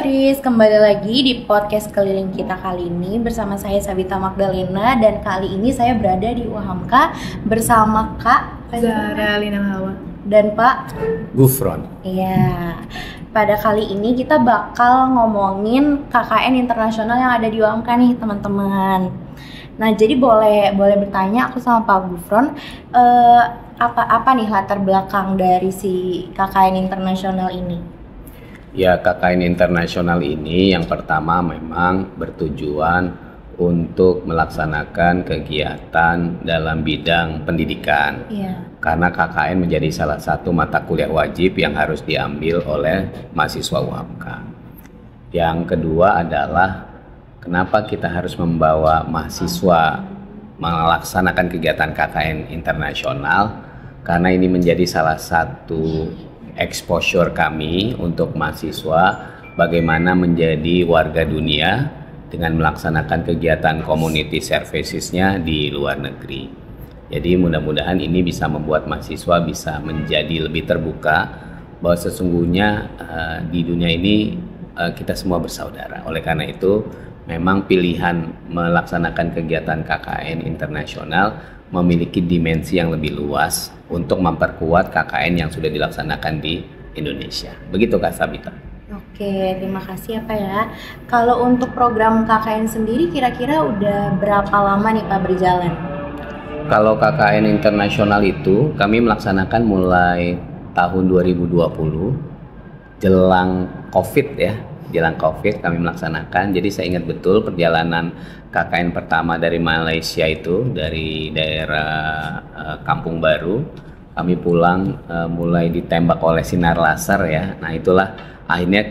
Tris, kembali lagi di podcast keliling kita kali ini bersama saya Sabita Magdalena, dan kali ini saya berada di UHAMKA bersama Kak Zahra Lina Hawa dan Pak Gufron. Iya. Pada kali ini kita bakal ngomongin KKN internasional yang ada di UHAMKA nih, teman-teman. Nah, jadi boleh bertanya aku sama Pak Gufron, apa nih latar belakang dari si KKN internasional ini? Ya, KKN internasional ini yang pertama memang bertujuan untuk melaksanakan kegiatan dalam bidang pendidikan. Iya. Karena KKN menjadi salah satu mata kuliah wajib yang harus diambil oleh mahasiswa UHAMKA. Yang kedua adalah kenapa kita harus membawa mahasiswa melaksanakan kegiatan KKN internasional, karena ini menjadi salah satu exposure kami untuk mahasiswa bagaimana menjadi warga dunia dengan melaksanakan kegiatan community services-nya di luar negeri. Jadi mudah-mudahan ini bisa membuat mahasiswa bisa menjadi lebih terbuka bahwa sesungguhnya di dunia ini kita semua bersaudara. Oleh karena itu memang pilihan melaksanakan kegiatan KKN internasional memiliki dimensi yang lebih luas untuk memperkuat KKN yang sudah dilaksanakan di Indonesia. Begitu Kak Sabita. Oke, terima kasih ya Pak ya. Kalau untuk program KKN sendiri kira-kira udah berapa lama nih Pak berjalan? Kalau KKN internasional itu kami melaksanakan mulai tahun 2020 jelang COVID ya. Jelang COVID kami melaksanakan. Jadi saya ingat betul perjalanan KKN pertama dari Malaysia itu dari daerah Kampung Baru. Kami pulang mulai ditembak oleh sinar laser ya. Nah itulah akhirnya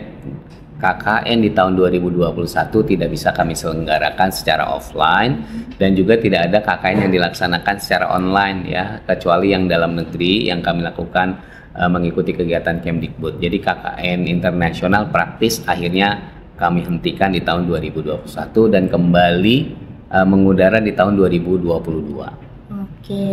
KKN di tahun 2021 tidak bisa kami selenggarakan secara offline, dan juga tidak ada KKN yang dilaksanakan secara online ya, kecuali yang dalam negeri yang kami lakukan mengikuti kegiatan Kemdikbud. Jadi KKN internasional praktis akhirnya kami hentikan di tahun 2021 dan kembali mengudara di tahun 2022. Oke.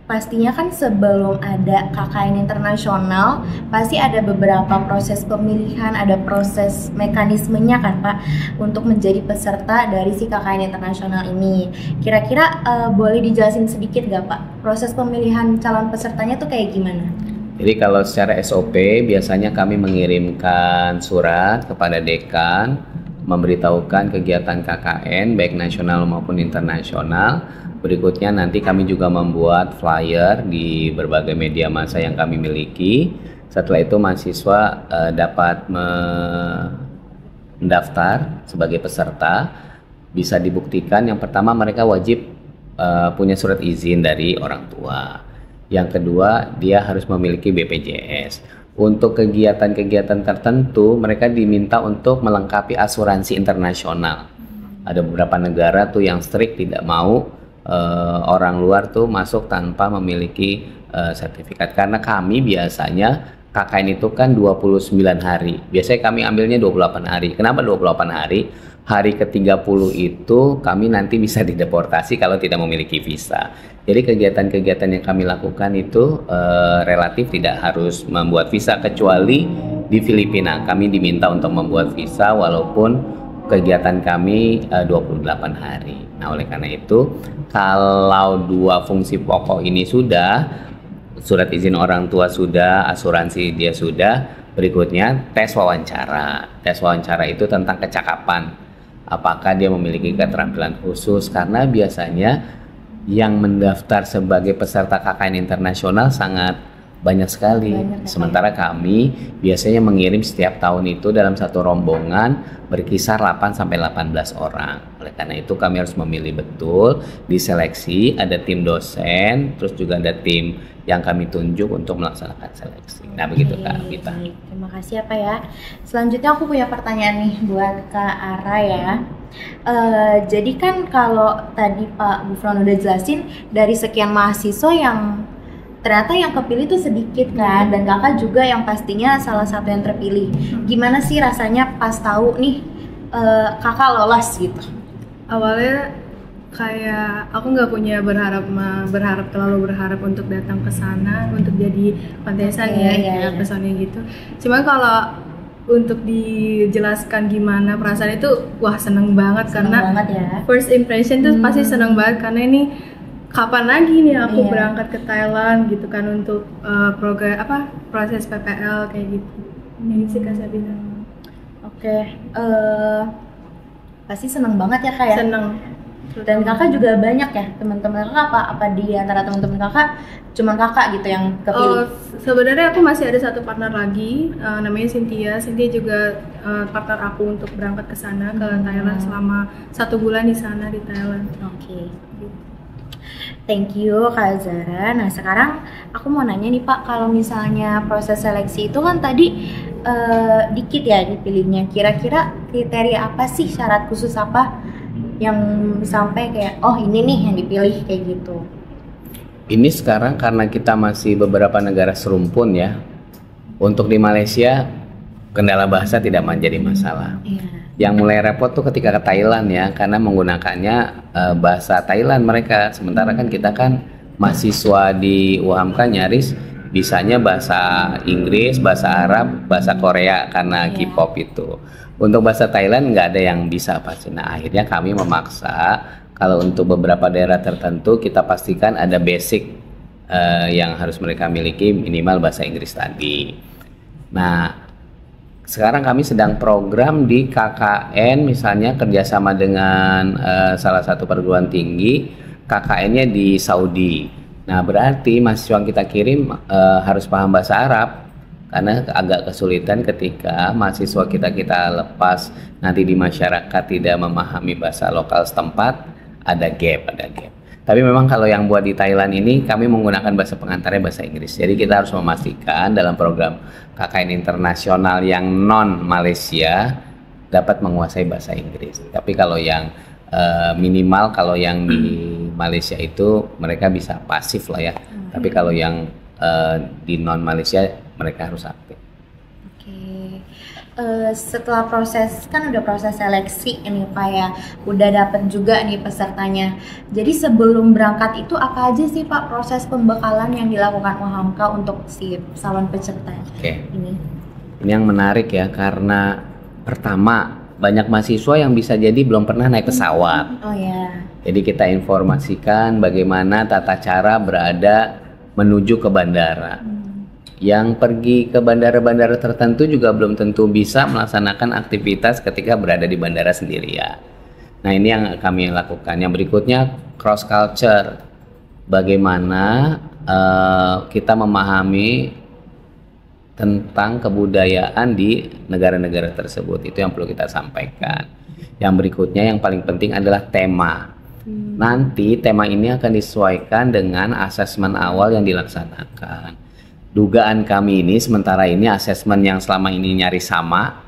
Pastinya kan sebelum ada KKN internasional pasti ada beberapa proses pemilihan, ada proses mekanismenya kan Pak untuk menjadi peserta dari si KKN internasional ini. Kira-kira boleh dijelasin sedikit gak Pak proses pemilihan calon pesertanya tuh kayak gimana? Jadi kalau secara SOP biasanya kami mengirimkan surat kepada dekan memberitahukan kegiatan KKN baik nasional maupun internasional. Berikutnya nanti kami juga membuat flyer di berbagai media massa yang kami miliki. Setelah itu mahasiswa dapat mendaftar sebagai peserta. Bisa dibuktikan yang pertama mereka wajib punya surat izin dari orang tua. Yang kedua dia harus memiliki BPJS. Untuk kegiatan-kegiatan tertentu mereka diminta untuk melengkapi asuransi internasional. Ada beberapa negara tuh yang strict tidak mau orang luar tuh masuk tanpa memiliki sertifikat, karena kami biasanya KKN itu kan 29 hari. Biasanya kami ambilnya 28 hari. Kenapa 28 hari? Hari ke-30 itu kami nanti bisa dideportasi kalau tidak memiliki visa. Jadi kegiatan-kegiatan yang kami lakukan itu relatif tidak harus membuat visa, kecuali di Filipina. Kami diminta untuk membuat visa walaupun kegiatan kami 28 hari. Nah, oleh karena itu, kalau dua fungsi pokok ini sudah, surat izin orang tua sudah, asuransi dia sudah, berikutnya tes wawancara. Tes wawancara itu tentang kecakapan. Apakah dia memiliki keterampilan khusus, karena biasanya yang mendaftar sebagai peserta KKN internasional sangat banyak sekali. Sementara kami biasanya mengirim setiap tahun itu dalam satu rombongan berkisar 8-18 orang. Oleh karena itu kami harus memilih betul, diseleksi, ada tim dosen, terus juga ada tim yang kami tunjuk untuk melaksanakan seleksi. Nah begitu Kak Vita. Terima kasih ya Pak ya. Selanjutnya aku punya pertanyaan nih buat Kak Ara ya. Jadi kan kalau tadi Pak Gufron udah jelasin dari sekian mahasiswa yang ternyata yang kepilih tuh sedikit kan, dan kakak juga yang pastinya salah satu yang terpilih. Gimana sih rasanya pas tahu nih kakak lolos gitu? Awalnya kayak aku nggak punya terlalu berharap untuk datang ke sana untuk jadi kontesan ya, iya. pesannya gitu. Cuman kalau untuk dijelaskan gimana perasaan itu, wah seneng banget. Seneng karena banget ya. first impression tuh pasti seneng banget, karena ini kapan lagi nih aku Iya. berangkat ke Thailand gitu kan untuk program proses PPL kayak gitu. Ini sih Kak Sabina. Oke, pasti seneng banget ya kak ya. Seneng. Dan kakak juga banyak ya teman-teman kakak, apa di antara teman-teman kakak cuman kakak gitu yang kepilih? Sebenarnya aku masih ada satu partner lagi, namanya Cynthia. Cynthia juga partner aku untuk berangkat ke sana ke Thailand selama 1 bulan di sana di Thailand. Oke. Thank you Kak Zara. Nah sekarang aku mau nanya nih Pak, kalau misalnya proses seleksi itu kan tadi dikit ya dipilihnya. Kira-kira kriteria apa sih, syarat khusus apa yang sampai kayak oh ini nih yang dipilih kayak gitu? Ini sekarang karena kita masih beberapa negara serumpun ya. Untuk di Malaysia kendala bahasa tidak menjadi masalah. Iya. Yang mulai repot tuh ketika ke Thailand ya, karena menggunakannya bahasa Thailand mereka. Sementara kan kita kan mahasiswa di UHAMKA nyaris bisanya bahasa Inggris, bahasa Arab, bahasa Korea karena Iya. K-pop itu. Untuk bahasa Thailand nggak ada yang bisa pasti. Nah akhirnya kami memaksa kalau untuk beberapa daerah tertentu kita pastikan ada basic yang harus mereka miliki, minimal bahasa Inggris tadi. Nah sekarang kami sedang program di KKN, misalnya kerjasama dengan salah satu perguruan tinggi, KKN-nya di Saudi. Nah berarti mahasiswa yang kita kirim harus paham bahasa Arab, karena agak kesulitan ketika mahasiswa kita lepas nanti di masyarakat tidak memahami bahasa lokal setempat, ada gap. Tapi memang kalau yang buat di Thailand ini kami menggunakan bahasa pengantarnya bahasa Inggris. Jadi kita harus memastikan dalam program KKN internasional yang non Malaysia dapat menguasai bahasa Inggris. Tapi kalau yang minimal kalau yang di Malaysia itu mereka bisa pasif lah ya. Tapi kalau yang di non Malaysia mereka harus aktif. Oke. Setelah proses, kan udah proses seleksi ini Pak ya, udah dapet juga nih pesertanya. Jadi sebelum berangkat itu apa aja sih Pak proses pembekalan yang dilakukan UHAMKA untuk si calon peserta ini? Ini yang menarik ya, karena pertama banyak mahasiswa yang bisa jadi belum pernah naik pesawat. Oh ya. Jadi kita informasikan bagaimana tata cara berada menuju ke bandara. Yang pergi ke bandara-bandara tertentu juga belum tentu bisa melaksanakan aktivitas ketika berada di bandara sendirian. Nah ini yang kami lakukan. Yang berikutnya cross culture. Bagaimana kita memahami tentang kebudayaan di negara-negara tersebut. Itu yang perlu kita sampaikan. Yang berikutnya yang paling penting adalah tema. Nanti tema ini akan disesuaikan dengan asesmen awal yang dilaksanakan. Dugaan kami ini sementara ini asesmen yang selama ini nyaris sama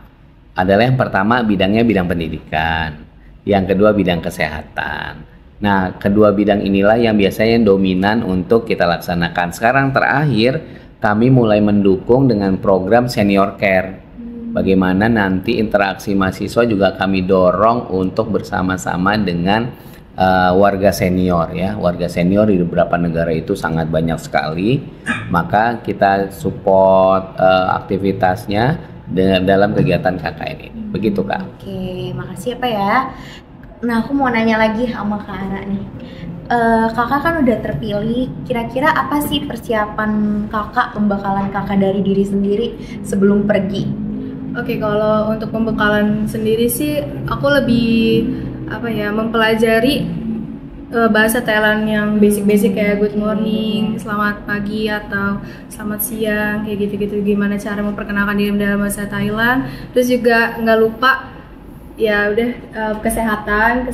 adalah yang pertama bidangnya bidang pendidikan, yang kedua bidang kesehatan. Nah kedua bidang inilah yang biasanya dominan untuk kita laksanakan. Sekarang terakhir kami mulai mendukung dengan program senior care. Bagaimana nanti interaksi mahasiswa juga kami dorong untuk bersama-sama dengan warga senior ya. Warga senior di beberapa negara itu sangat banyak sekali, maka kita support aktivitasnya dalam kegiatan KKN ini. Begitu Kak. Oke, makasih ya Pak ya. Nah aku mau nanya lagi sama Kak Ara nih. Kakak kan udah terpilih, kira-kira apa sih persiapan kakak, pembekalan kakak dari diri sendiri sebelum pergi? Oke, kalau untuk pembekalan sendiri sih aku lebih mempelajari bahasa Thailand yang basic-basic kayak good morning, selamat pagi atau selamat siang kayak gitu-gitu, gimana cara memperkenalkan diri dalam bahasa Thailand. Terus juga nggak lupa ya udah kesehatan,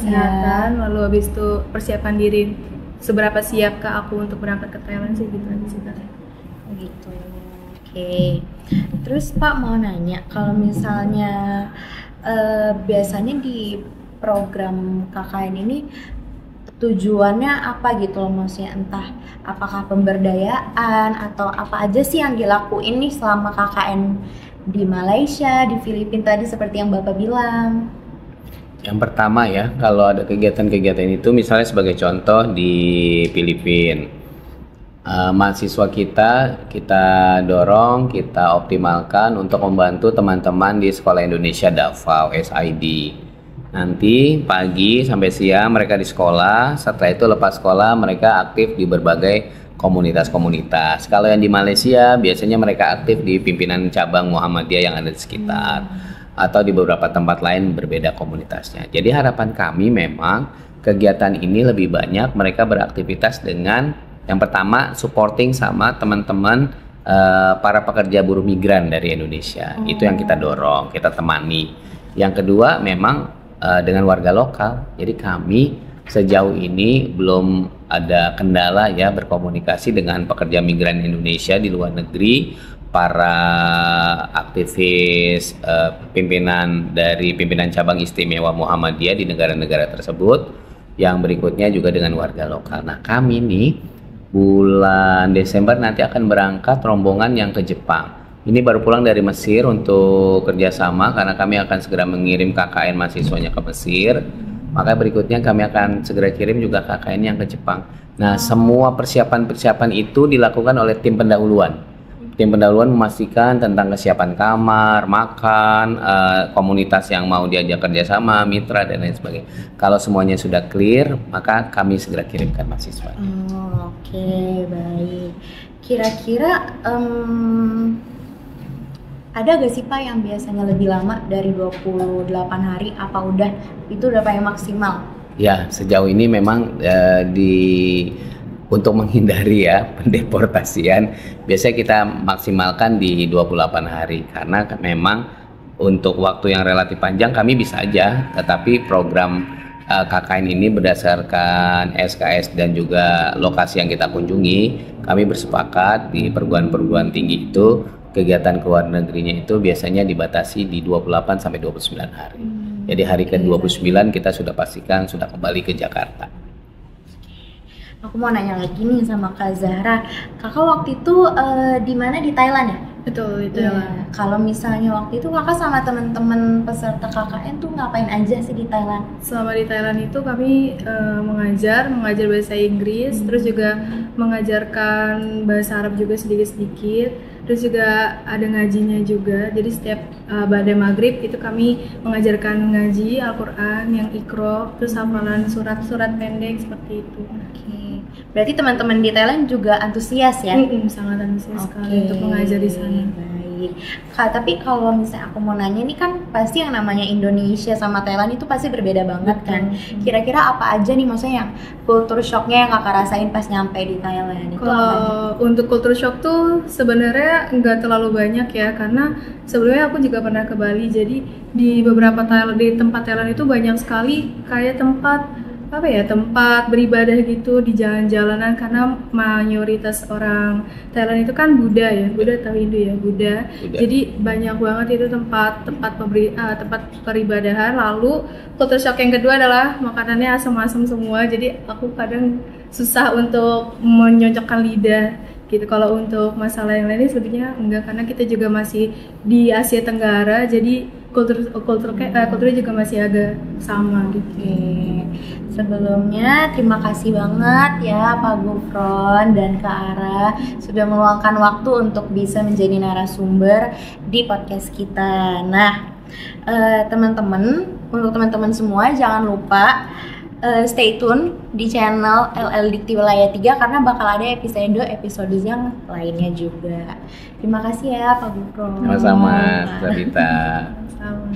lalu habis itu persiapan diri seberapa siapkah aku untuk berangkat ke Thailand sih gitu aja sih Kak. Gitu. Oke. Terus Pak mau nanya, kalau misalnya biasanya di program KKN ini tujuannya apa gitu loh, maksudnya entah apakah pemberdayaan atau apa aja sih yang dilakuin nih selama KKN di Malaysia, di Filipina tadi seperti yang Bapak bilang? Yang pertama ya, kalau ada kegiatan-kegiatan itu misalnya sebagai contoh di Filipina, mahasiswa kita dorong, kita optimalkan untuk membantu teman-teman di Sekolah Indonesia Davao SID. Nanti pagi sampai siang mereka di sekolah, setelah itu lepas sekolah mereka aktif di berbagai komunitas-komunitas. Kalau yang di Malaysia biasanya mereka aktif di pimpinan cabang Muhammadiyah yang ada di sekitar, atau di beberapa tempat lain berbeda komunitasnya. Jadi harapan kami memang kegiatan ini lebih banyak mereka beraktivitas dengan yang pertama supporting sama teman-teman para pekerja buruh migran dari Indonesia. Itu yang kita dorong, kita temani. Yang kedua memang dengan warga lokal. Jadi kami sejauh ini belum ada kendala ya berkomunikasi dengan pekerja migran Indonesia di luar negeri, para aktivis pimpinan dari pimpinan cabang istimewa Muhammadiyah di negara-negara tersebut. Yang berikutnya juga dengan warga lokal. Nah kami nih bulan Desember nanti akan berangkat rombongan yang ke Jepang. Ini baru pulang dari Mesir untuk kerjasama karena kami akan segera mengirim KKN mahasiswanya ke Mesir. Maka berikutnya kami akan segera kirim juga KKN yang ke Jepang. Nah semua persiapan-persiapan itu dilakukan oleh tim pendahuluan. Tim pendahuluan memastikan tentang kesiapan kamar, makan, komunitas yang mau diajak kerjasama, mitra dan lain sebagainya. Kalau semuanya sudah clear, maka kami segera kirimkan mahasiswa. Oke, baik. Kira-kira ada gak sih Pak yang biasanya lebih lama dari 28 hari? Apa itu udah paling maksimal? Ya, sejauh ini memang untuk menghindari ya pendeportasian, biasanya kita maksimalkan di 28 hari karena memang untuk waktu yang relatif panjang kami bisa aja, tetapi program KKN ini berdasarkan SKS dan juga lokasi yang kita kunjungi, kami bersepakat di perguruan-perguruan tinggi itu kegiatan ke luar negerinya itu biasanya dibatasi di 28 sampai 29 hari. Jadi hari ke-29 kita sudah pastikan sudah kembali ke Jakarta. Aku mau nanya lagi nih sama Kak Zahra. Kakak waktu itu di mana, di Thailand ya? Betul, itu ya. Kalau misalnya waktu itu kakak sama teman-teman peserta KKN tuh ngapain aja sih di Thailand? Selama di Thailand itu kami mengajar bahasa Inggris, terus juga mengajarkan bahasa Arab juga sedikit-sedikit. Terus juga ada ngajinya juga. Jadi setiap badai maghrib itu kami mengajarkan ngaji Al-Quran yang Iqra, terus hafalan surat-surat pendek seperti itu. Oke. Berarti teman-teman di Thailand juga antusias ya? Sangat antusias sekali untuk mengajar di sana. Baik. Kak, tapi kalau misalnya aku mau nanya nih kan pasti yang namanya Indonesia sama Thailand itu pasti berbeda banget kan? Kira-kira apa aja nih maksudnya yang culture shocknya yang kakak rasain pas nyampe di Thailand? Itu kalau untuk culture shock tuh sebenarnya nggak terlalu banyak ya, karena sebelumnya aku juga pernah ke Bali. Jadi di beberapa tempat Thailand itu banyak sekali kayak tempat beribadah gitu di jalan-jalanan, karena mayoritas orang Thailand itu kan Buddha atau Hindu ya, Buddha. Jadi banyak banget itu tempat peribadahan. Lalu culture shock yang kedua adalah makanannya asam-asam semua. Jadi aku kadang susah untuk menyocokkan lidah gitu. Kalau untuk masalah yang lainnya sebenarnya enggak, karena kita juga masih di Asia Tenggara, jadi kulturnya juga masih agak sama gitu. Sebelumnya terima kasih banget ya Pak Gufron dan Kak Ara sudah meluangkan waktu untuk bisa menjadi narasumber di podcast kita. Nah, untuk teman-teman semua jangan lupa stay tune di channel LL Dikti Wilayah 3 karena bakal ada episode yang lainnya juga. Terima kasih ya Pak Gufron. Sama-sama, Sabita. Sama.